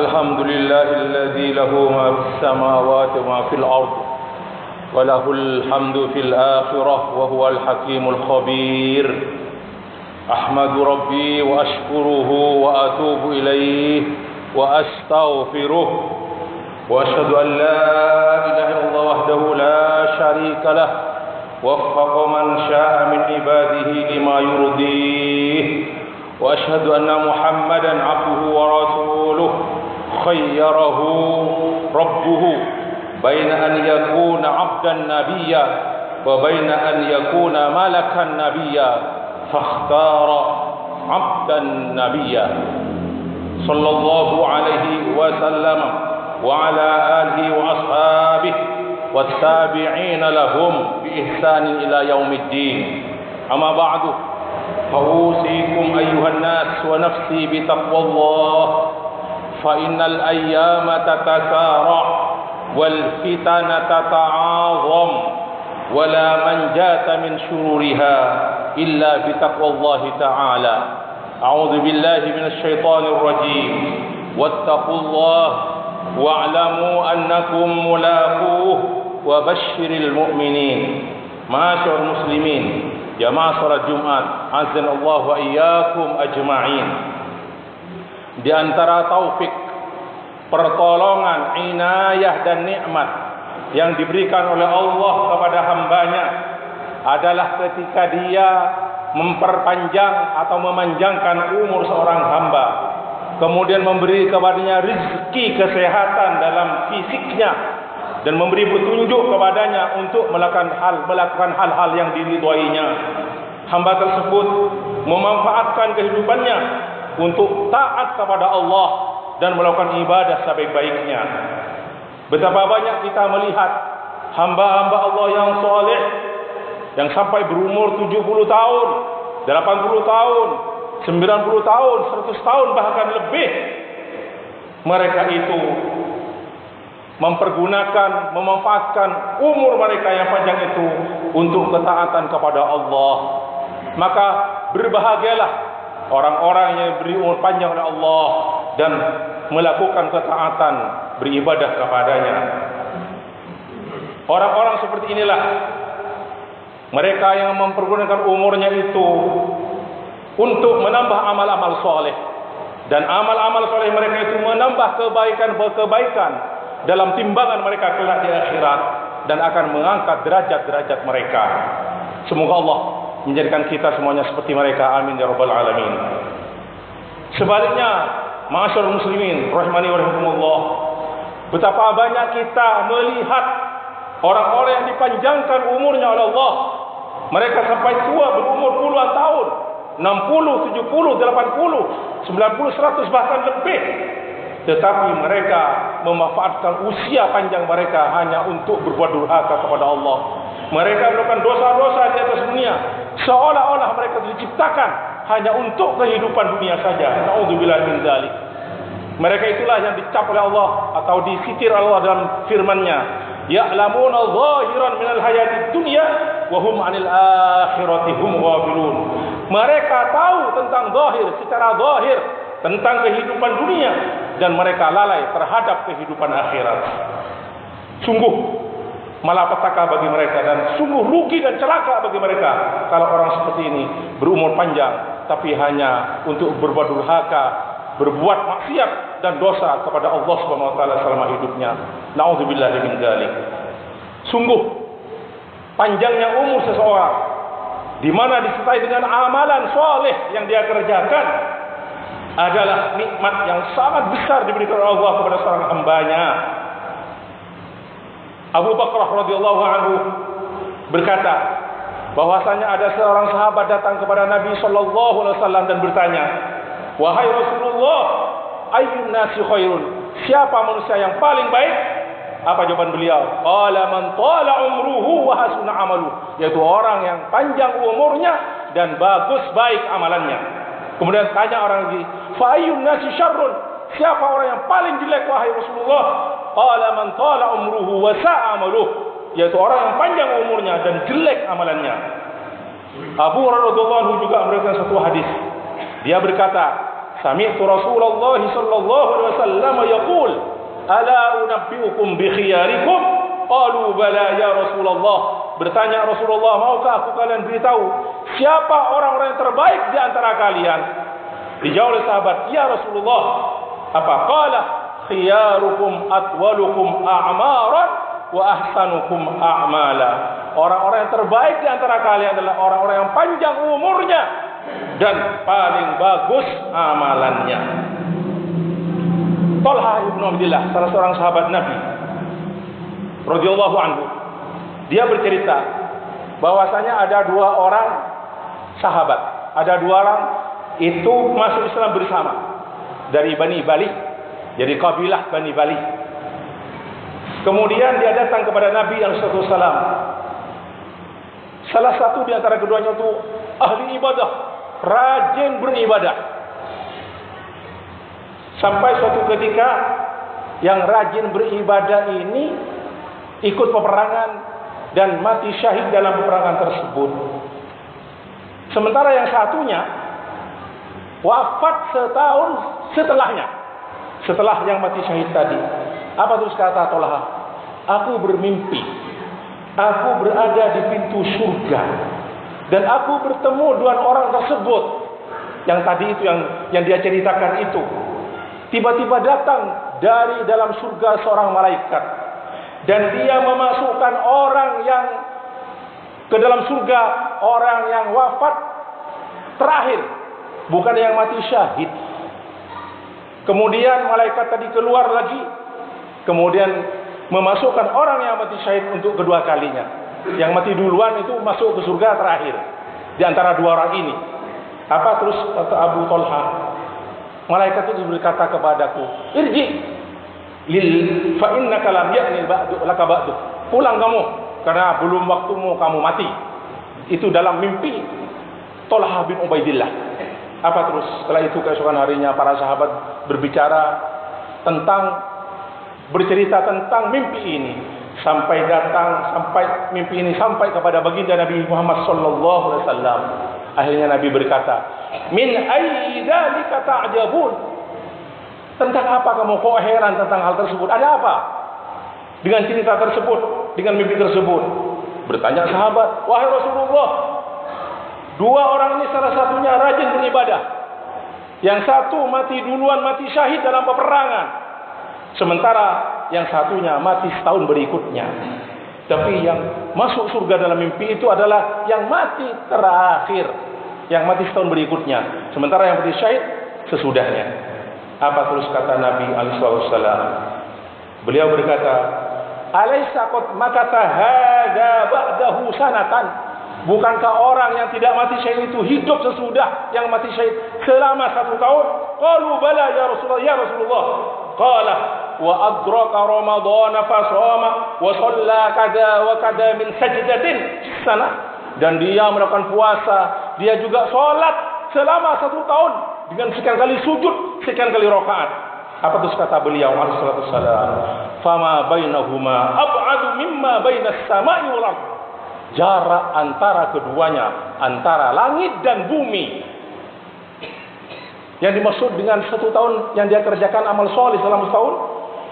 الحمد لله الذي له ما في السماوات وما في الأرض وله الحمد في الآخرة وهو الحكيم الخبير. أحمد ربي وأشكره وأتوب إليه وأستغفره وأشهد أن لا إله إلا الله وحده لا شريك له وفق من شاء من عباده لما يرضيه وأشهد أن محمدا عبده ورسوله خيره ربه بين أن يكون عبدا نبيا وبين أن يكون ملكا نبيا فاختار عبدا نبيا صلى الله عليه وسلم وعلى آله وأصحابه والتابعين لهم بإحسان إلى يوم الدين. أما بعد فأوصيكم أيها الناس ونفسي بتقوى الله فإن الأيام تتسارع والفتن تتعاظم ولا منجاة من شرورها إلا بتقوى الله تعالى. أعوذ بالله من الشيطان الرجيم واتقوا الله واعلموا أنكم ملاقوه وبشر المؤمنين. معاشر المسلمين jamaah salat Jumat, azanallahu wa iyyakum ajma'in. Di antara taufik, pertolongan, inayah dan nikmat yang diberikan oleh Allah kepada hambanya adalah ketika dia memperpanjang atau memanjangkan umur seorang hamba, kemudian memberi kepadanya rezeki kesehatan dalam fisiknya dan memberi petunjuk kepadanya untuk melakukan hal-hal yang diridhoinya. Hamba tersebut memanfaatkan kehidupannya untuk taat kepada Allah dan melakukan ibadah sebaik-baiknya. Betapa banyak kita melihat hamba-hamba Allah yang soleh yang sampai berumur 70 tahun, 80 tahun, 90 tahun, 100 tahun bahkan lebih. Mereka itu memanfaatkan umur mereka yang panjang itu untuk ketaatan kepada Allah. Maka berbahagialah orang-orang yang diberi umur panjang oleh Allah dan melakukan ketaatan, beribadah kepadanya. Orang-orang seperti inilah mereka yang mempergunakan umurnya itu untuk menambah amal-amal soleh, dan amal-amal soleh mereka itu menambah kebaikan-kebaikan dalam timbangan mereka kelak di akhirat dan akan mengangkat derajat-derajat mereka. Semoga Allah menjadikan kita semuanya seperti mereka. Amin ya rabbal alamin. Sebaliknya, ma'asyarul muslimin rahimani wa rahimakumullah, betapa banyak kita melihat orang-orang yang dipanjangkan umurnya oleh Allah. Mereka sampai tua, berumur puluhan tahun, 60, 70, 80, 90, 100 bahkan lebih. Tetapi mereka memanfaatkan usia panjang mereka hanya untuk berbuat durhaka kepada Allah. Mereka melakukan dosa-dosa di atas dunia, seolah-olah mereka diciptakan hanya untuk kehidupan dunia saja. Na'udzubillah min dzalik. Mereka itulah yang dicap oleh Allah atau disitir Allah dalam firman-Nya, ya'lamuna zahiran minal hayatid dunya wa hum 'anil akhirati hum ghafilun. Mereka tahu tentang zahir, secara zahir tentang kehidupan dunia, dan mereka lalai terhadap kehidupan akhirat. Sungguh malapetaka bagi mereka dan sungguh rugi dan celaka bagi mereka kalau orang seperti ini berumur panjang tapi hanya untuk berbuat durhaka, berbuat maksiat dan dosa kepada Allah Subhanahu wa taala selama hidupnya. Nauzubillahi min dzalik. Sungguh panjangnya umur seseorang di mana disertai dengan amalan soleh yang dia kerjakan adalah nikmat yang sangat besar diberikan oleh Allah kepada seorang hambanya. Abu Bakar radhiyallahu anhu berkata bahwasanya ada seorang sahabat datang kepada Nabi sallallahu alaihi wasallam dan bertanya, "Wahai Rasulullah, ayyun nasi khairun?" Siapa manusia yang paling baik? Apa jawaban beliau? Qala man tala umruhu wa hasuna amalu, yaitu orang yang panjang umurnya dan bagus baik amalannya. Kemudian tanya orang lagi, fa ayyun nasi syarrun? Siapa orang yang paling jelek wahai Rasulullah? Qala man tala umruhu wa sa'a amaluh, yaitu orang yang panjang umurnya dan jelek amalannya. Abu Hurairah radhiyallahu anhu juga memberikan satu hadis. Dia berkata, sami'tu Rasulullah sallallahu alaihi wasallam yaqul, ala unabbiukum bi khiyarikum? Qalu bala ya Rasulullah. Bertanya Rasulullah, maukah aku kalian beritahu siapa orang-orang yang terbaik di antara kalian? Dijawab oleh sahabat, ya Rasulullah. Apa? Qala khiyarukum atwalukum a'maran wa ahsanukum a'mala. Orang-orang yang terbaik di antara kalian adalah orang-orang yang panjang umurnya dan paling bagus amalannya. Talha ibn Abdillah, salah seorang sahabat Nabi radhiyallahu anhu, dia bercerita bahwasanya ada dua orang sahabat, ada dua orang itu masuk Islam bersama dari Bani Bali, jadi kabilah Bani Bali. Kemudian dia datang kepada Nabi SAW. Salah satu di antara keduanya itu ahli ibadah, rajin beribadah. Sampai suatu ketika yang rajin beribadah ini ikut peperangan dan mati syahid dalam peperangan tersebut. Sementara yang satunya wafat setahun setelahnya, setelah yang mati syahid tadi. Apa terus kata Talha? Aku bermimpi, aku berada di pintu surga dan aku bertemu dua orang tersebut. Yang tadi itu yang dia ceritakan itu. Tiba-tiba datang dari dalam surga seorang malaikat dan dia memasukkan orang yang ke dalam surga, orang yang wafat terakhir, bukan yang mati syahid. Kemudian malaikat tadi keluar lagi, kemudian memasukkan orang yang mati syahid untuk kedua kalinya. Yang mati duluan itu masuk ke surga terakhir di antara dua orang ini. Apa terus kata Abu Talha? Malaikat itu berkata kepadaku, irji fa innaka lam ya'ni laka ba'du. Pulang kamu karena belum waktumu kamu mati. Itu dalam mimpi Talha bin Ubaidillah. Apa terus? Setelah itu keesokan harinya para sahabat bercerita tentang mimpi ini sampai mimpi ini sampai kepada baginda Nabi Muhammad sallallahu alaihi wasallam. Akhirnya Nabi berkata, min ayyi dzalika ta'jabun? Tentang apa kamu kok heran tentang hal tersebut? Ada apa dengan cerita tersebut, dengan mimpi tersebut? Bertanya sahabat, wahai Rasulullah, dua orang ini salah satunya rajin beribadah, yang satu mati duluan, mati syahid dalam peperangan, sementara yang satunya mati setahun berikutnya. Tapi yang masuk surga dalam mimpi itu adalah yang mati terakhir, yang mati setahun berikutnya, sementara yang mati syahid sesudahnya. Apa terus kata Nabi SAW? Beliau berkata, alaysa qad makatha hadza ba'dahu sanatan? Bukankah orang yang tidak mati syahid itu hidup sesudah yang mati syahid selama 1 tahun? Qalu bala ya Rasulullah, ya Rasulullah. Qala wa adraka Ramadan fa shoma wa shalla kada wa kada min sajdatin sana. Dan dia melakukan puasa, dia juga salat selama 1 tahun dengan sekian kali sujud, sekian kali rakaat. Apa terus kata beliau alaihi salatu wasallam? Fama bainahuma ab'adu mimma bainas sama'i wal ardh. Jarak antara keduanya, antara langit dan bumi. Yang dimaksud dengan 1 tahun yang dia kerjakan amal soleh selama setahun,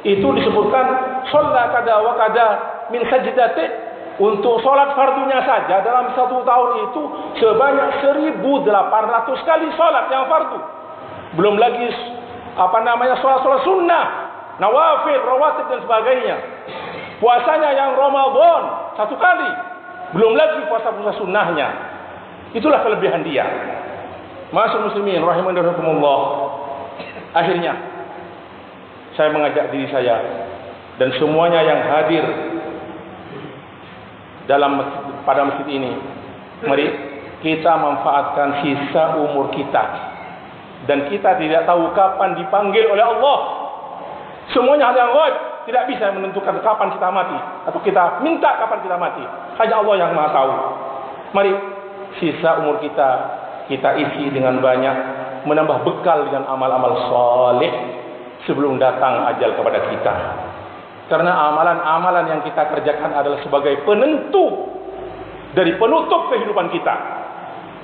itu disebutkan sholat kada wa kada min sajdati. Untuk sholat fardunya saja dalam 1 tahun itu sebanyak 1.800 kali sholat yang fardu. Belum lagi sholat sunnah, nawafil, rawatib dan sebagainya. Puasanya yang Ramadan 1 kali. Belum lagi puasa-puasa sunnahnya. Itulah kelebihan dia. Ma'asyiral muslimin rahimani wa rahimakumullah. Akhirnya saya mengajak diri saya dan semuanya yang hadir pada masjid ini, mari kita manfaatkan sisa umur kita. Dan kita tidak tahu kapan dipanggil oleh Allah. Semuanya hal yang ghaib, tidak bisa menentukan kapan kita mati atau kita minta kapan kita mati. Hanya Allah yang Maha tahu. Mari sisa umur kita isi dengan banyak, menambah bekal dengan amal-amal saleh sebelum datang ajal kepada kita. Karena amalan-amalan yang kita kerjakan adalah sebagai penentu dari penutup kehidupan kita.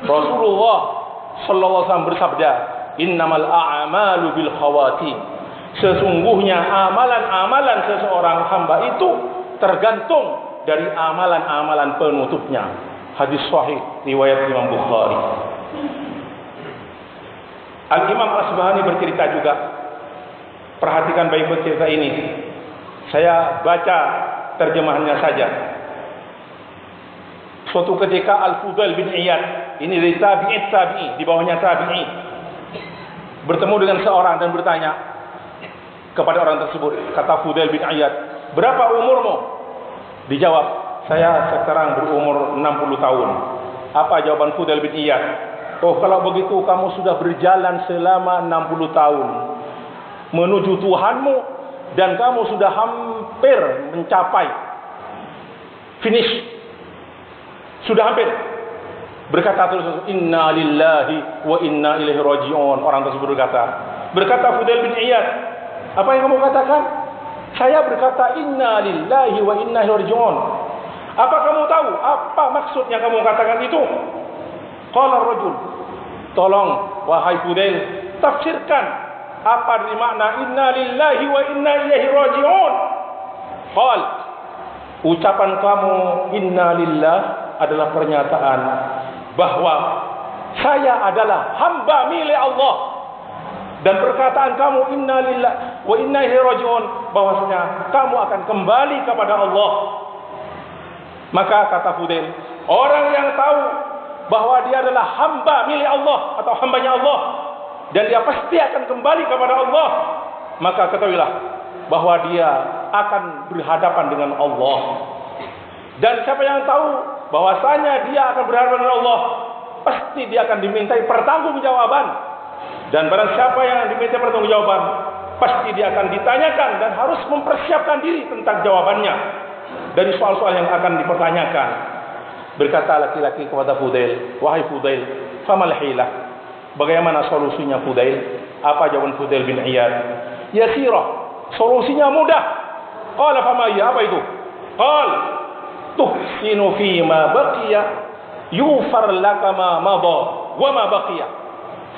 Rasulullah sallallahu alaihi wasallam bersabda, innamal a'malu bil khawatim. Sesungguhnya amalan-amalan seseorang hamba itu tergantung dari amalan-amalan penutupnya. Hadis sahih riwayat Imam Bukhari. Al-Imam Al-Asbahani bercerita juga. Perhatikan baik-baik cerita ini. Saya baca terjemahannya saja. Suatu ketika Al-Fudail bin Iyad, ini dari tabi'i, di bawahnya tabi'i, bertemu dengan seorang dan bertanya kepada orang tersebut. Kata Fudail bin Iyad, berapa umurmu? Dijawab, saya sekarang berumur 60 tahun. Apa jawaban Fudail bin Iyad? Oh, kalau begitu kamu sudah berjalan selama 60 tahun menuju Tuhanmu, dan kamu sudah hampir mencapai finish. Sudah hampir. Berkata terus, inna lillahi wa inna ilaihi raji'un. Orang tersebut berkata Fudail bin Iyad, apa yang kamu katakan? Saya berkata inna lillahi wa inna ilaihi raji'un. Apa kamu tahu apa maksud yang kamu katakan itu? Qala ar-rajul, tolong wahai Fudail, tafsirkan apa dari makna inna lillahi wa inna ilaihi raji'un. Qal, ucapan kamu inna lillah adalah pernyataan bahwa saya adalah hamba milik Allah, dan perkataan kamu inna lillah wa inna ilaihi raji'un bahwasanya kamu akan kembali kepada Allah. Maka kata Fudail, orang yang tahu bahwa dia adalah hamba milik Allah atau hambanya Allah, dan dia pasti akan kembali kepada Allah, maka ketahuilah bahwa dia akan berhadapan dengan Allah. Dan siapa yang tahu bahwasanya dia akan berhadapan dengan Allah, pasti dia akan dimintai pertanggungjawaban. Dan barang siapa yang dimintai pertanggungjawaban, pasti dia akan ditanyakan dan harus mempersiapkan diri tentang jawabannya dari soal-soal yang akan dipertanyakan. Berkata laki-laki kepada Fudail, wahai Fudail, famal hilah, bagaimana solusinya Fudail? Apa jawaban Fudail bin Iyad? Yasirah, solusinya mudah. Qala fama hiya, apa itu? Qal, tuhsinu fima baqiya yufar laka ma madha wa ma baqiya,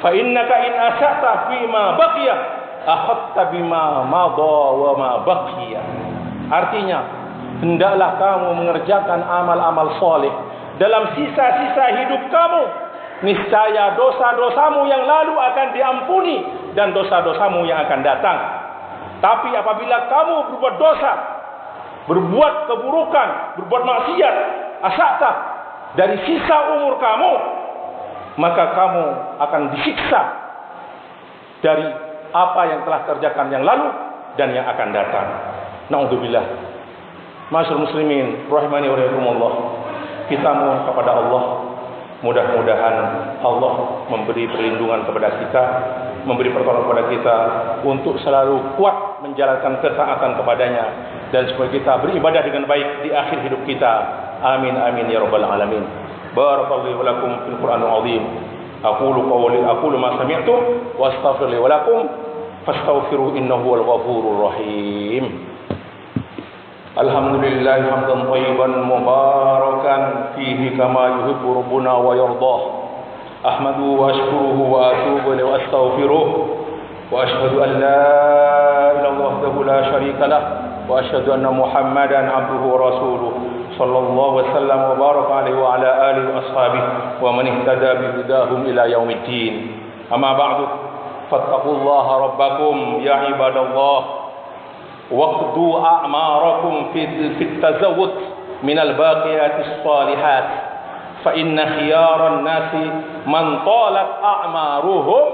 fa innaka in asa'ta fima baqiya akhadta bima madha wa ma baqiya. Artinya, hendaklah kamu mengerjakan amal-amal soleh dalam sisa-sisa hidup kamu. Niscaya dosa-dosamu yang lalu akan diampuni dan dosa-dosamu yang akan datang. Tapi apabila kamu berbuat dosa, berbuat keburukan, berbuat maksiat, asakta dari sisa umur kamu, maka kamu akan disiksa dari apa yang telah kerjakan yang lalu dan yang akan datang. Na'udzubillah. Masyaallah muslimin rahimani wa rahimakumullah. Kita mohon kepada Allah, mudah-mudahan Allah memberi perlindungan kepada kita, memberi pertolongan kepada kita untuk selalu kuat menjalankan ketaatan kepadanya, dan supaya kita beribadah dengan baik di akhir hidup kita. Amin amin ya rabbal alamin. Barakallahu lakum fil Qur'anil azim. Aqulu ma sami'tum wa astaghfiru li wa lakum fastaghfiruhu innahu huwal ghafurur rahim. Alhamdulillah hamdan thayyiban mubarakan fihi kama yuhibbu rabbuna wa yardah. Ahmadu wa ashkuruhu wa atubu ilayhi wa astaghfiruh wa ashhadu an la ilaha illallah wahdahu la syarika lah wa ashhadu anna Muhammadan abduhu wa rasuluh sallallahu wa sallam wa baraka alaihi wa ala alihi wa ashabihi wa man ihtada bi hudahum ila yaumiddin. Amma ba'du, fattaqullaha rabbakum ya ibadallah. وَاقْضُوا أَعْمَارَكُمْ فِي التَّزَوُّدِ مِنَ الْبَاقِيَاتِ الصَّالِحَاتِ فَإِنَّ خِيَارَ النَّاسِ مَنْ طَالَتْ أَعْمَارُهُمْ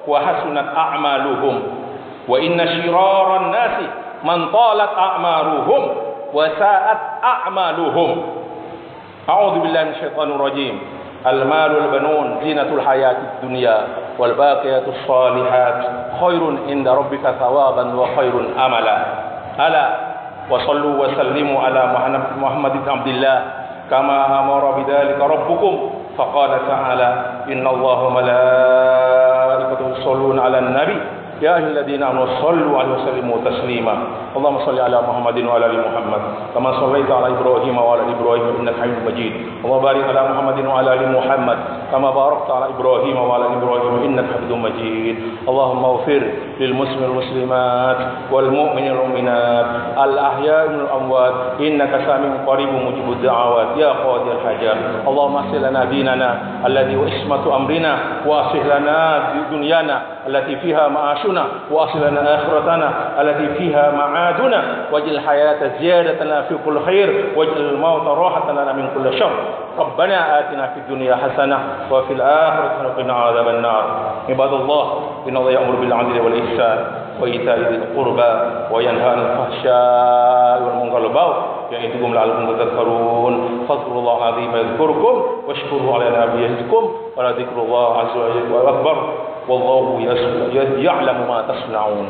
وَحَسُنَتْ أَعْمَالُهُمْ وَإِنَّ شِرَارَ النَّاسِ مَنْ طَالَتْ أَعْمَارُهُمْ وَسَاءَتْ أَعْمَالُهُمْ. أعوذ بالله من الشيطان الرجيم. المال والبنون زينة الحياة الدنيا والباقيات الصالحات خير عند ربك ثوابا وخير أملا. ألا وصلوا وسلموا على محمد بن عبد الله كما أمر بذلك ربكم فقال تعالى إن الله وملائكته يصلون على النبي يا أيها الذين آمنوا صلوا عليه وسلموا تسليما. اللهم صل على محمد وعلى آل محمد كما صليت على إبراهيم وعلى آل إبراهيم إنك حميد مجيد. اللهم بارك على محمد وعلى آل محمد كما باركت على إبراهيم وعلى إبراهيم إنك حميد مجيد. اللهم اغفر للمسلمين والمسلمات والمؤمنين والمؤمنات الأحياء من الأموات إنك سميع قريب مجيب الدعوات يا قاضي الحاجات. اللهم اصلح لنا ديننا الذي هو عصمة أمرنا، وأصلح لنا دنيانا التي فيها معاشنا، وأصلح لنا آخرتنا التي فيها معادنا، واجعل الحياة زيادة لنا في كل خير، واجعل الموت راحة لنا من كل شر. ربنا آتنا في الدنيا حسنة وفي الآخرة حسنة وقنا عذاب النار. عباد الله، إن الله يأمر بالعدل والإحسان وإيتاء ذي القربى وينهى عن الفحشاء والمنكر والبغي يعظكم لعلكم تذكرون. فاذكروا الله العظيم يذكركم واشكروه على نعمه يزدكم ولذكر الله عز وجل أكبر والله يعلم ما تصنعون.